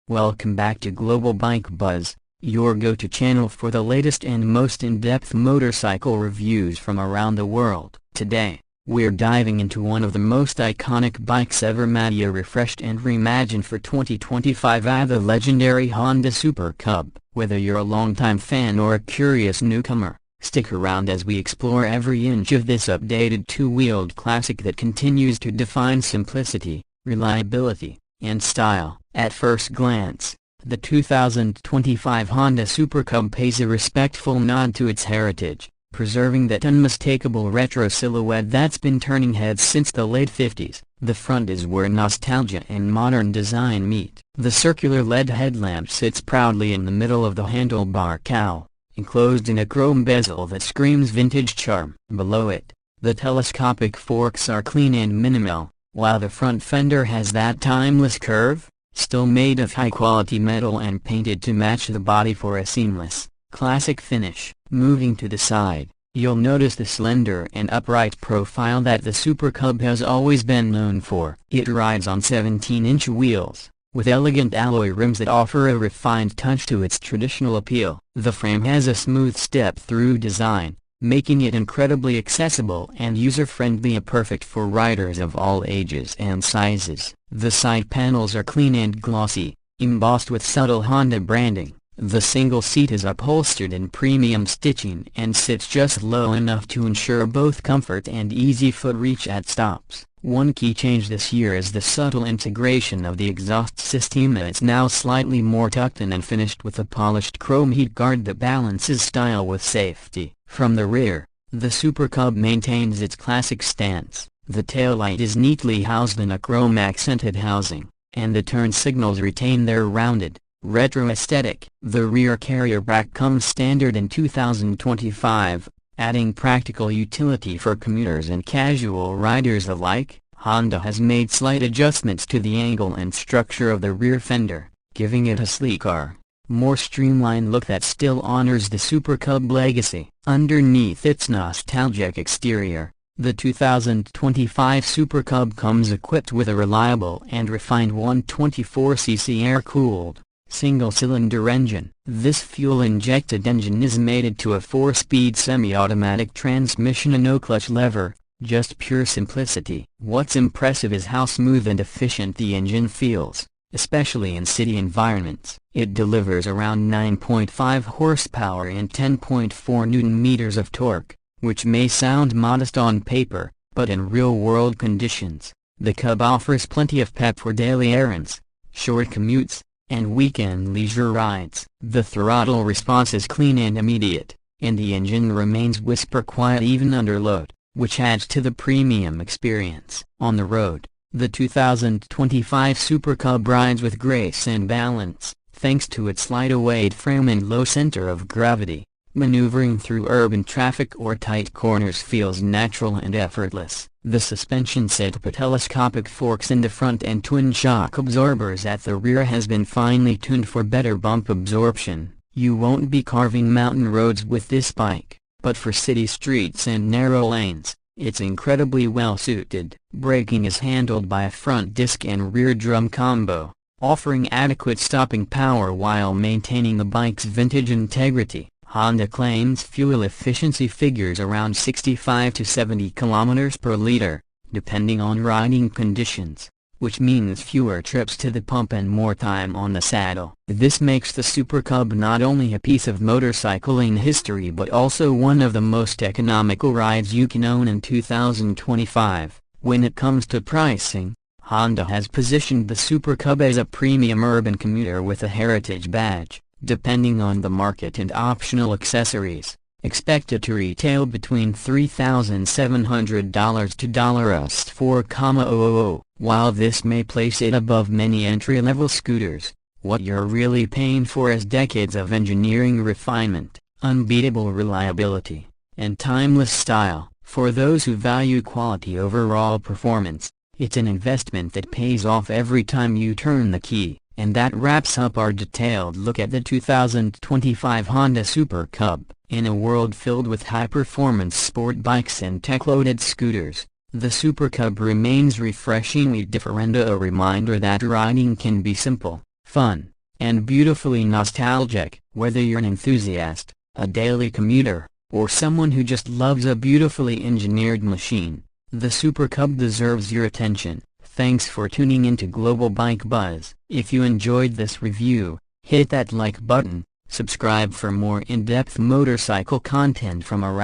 Welcome back to Global Bike Buzz, your go-to channel for the latest and most in-depth motorcycle reviews from around the world. Today, we're diving into one of the most iconic bikes ever made, refreshed and reimagined for 2025, the legendary Honda Super Cub. Whether you're a longtime fan or a curious newcomer, stick around as we explore every inch of this updated two-wheeled classic that continues to define simplicity, reliability, and style. At first glance, the 2025 Honda Super Cub pays a respectful nod to its heritage, preserving that unmistakable retro silhouette that's been turning heads since the late 50s. The front is where nostalgia and modern design meet. The circular LED headlamp sits proudly in the middle of the handlebar cowl, enclosed in a chrome bezel that screams vintage charm. Below it, the telescopic forks are clean and minimal, while the front fender has that timeless curve, still made of high-quality metal and painted to match the body for a seamless, classic finish. Moving to the side, you'll notice the slender and upright profile that the Super Cub has always been known for. It rides on 17-inch wheels, with elegant alloy rims that offer a refined touch to its traditional appeal. The frame has a smooth step-through design, making it incredibly accessible and user-friendly, perfect for riders of all ages and sizes. The side panels are clean and glossy, embossed with subtle Honda branding. The single seat is upholstered in premium stitching and sits just low enough to ensure both comfort and easy foot reach at stops. One key change this year is the subtle integration of the exhaust system. It's now slightly more tucked in and finished with a polished chrome heat guard that balances style with safety. From the rear, the Super Cub maintains its classic stance. The taillight is neatly housed in a chrome-accented housing, and the turn signals retain their rounded, retro aesthetic. The rear carrier brake comes standard in 2025, adding practical utility for commuters and casual riders alike. Honda has made slight adjustments to the angle and structure of the rear fender, giving it a sleeker, more streamlined look that still honors the Super Cub legacy. Underneath its nostalgic exterior, the 2025 Super Cub comes equipped with a reliable and refined 124cc air-cooled, single-cylinder engine. This fuel-injected engine is mated to a 4-speed semi-automatic transmission and no clutch lever, just pure simplicity. What's impressive is how smooth and efficient the engine feels, especially in city environments. It delivers around 9.5 horsepower and 10.4 Nm of torque, which may sound modest on paper, but in real-world conditions, the Cub offers plenty of pep for daily errands, short commutes, and weekend leisure rides. The throttle response is clean and immediate, and the engine remains whisper quiet even under load, which adds to the premium experience. On the road, the 2025 Super Cub rides with grace and balance, thanks to its light-weight frame and low center of gravity. Maneuvering through urban traffic or tight corners feels natural and effortless. The suspension set with telescopic forks in the front and twin shock absorbers at the rear has been finely tuned for better bump absorption. You won't be carving mountain roads with this bike, but for city streets and narrow lanes, it's incredibly well suited. Braking is handled by a front disc and rear drum combo, offering adequate stopping power while maintaining the bike's vintage integrity. Honda claims fuel efficiency figures around 65 to 70 km per liter, depending on riding conditions, which means fewer trips to the pump and more time on the saddle. This makes the Super Cub not only a piece of motorcycling history but also one of the most economical rides you can own in 2025. When it comes to pricing, Honda has positioned the Super Cub as a premium urban commuter with a heritage badge. Depending on the market and optional accessories, expected to retail between $3,700 to $4,000. While this may place it above many entry-level scooters, what you're really paying for is decades of engineering refinement, unbeatable reliability, and timeless style. For those who value quality over all performance, it's an investment that pays off every time you turn the key. And that wraps up our detailed look at the 2025 Honda Super Cub. In a world filled with high-performance sport bikes and tech-loaded scooters, the Super Cub remains refreshingly different, a reminder that riding can be simple, fun, and beautifully nostalgic. Whether you're an enthusiast, a daily commuter, or someone who just loves a beautifully engineered machine, the Super Cub deserves your attention. Thanks for tuning into Global Bike Buzz. If you enjoyed this review, hit that like button, subscribe for more in-depth motorcycle content from around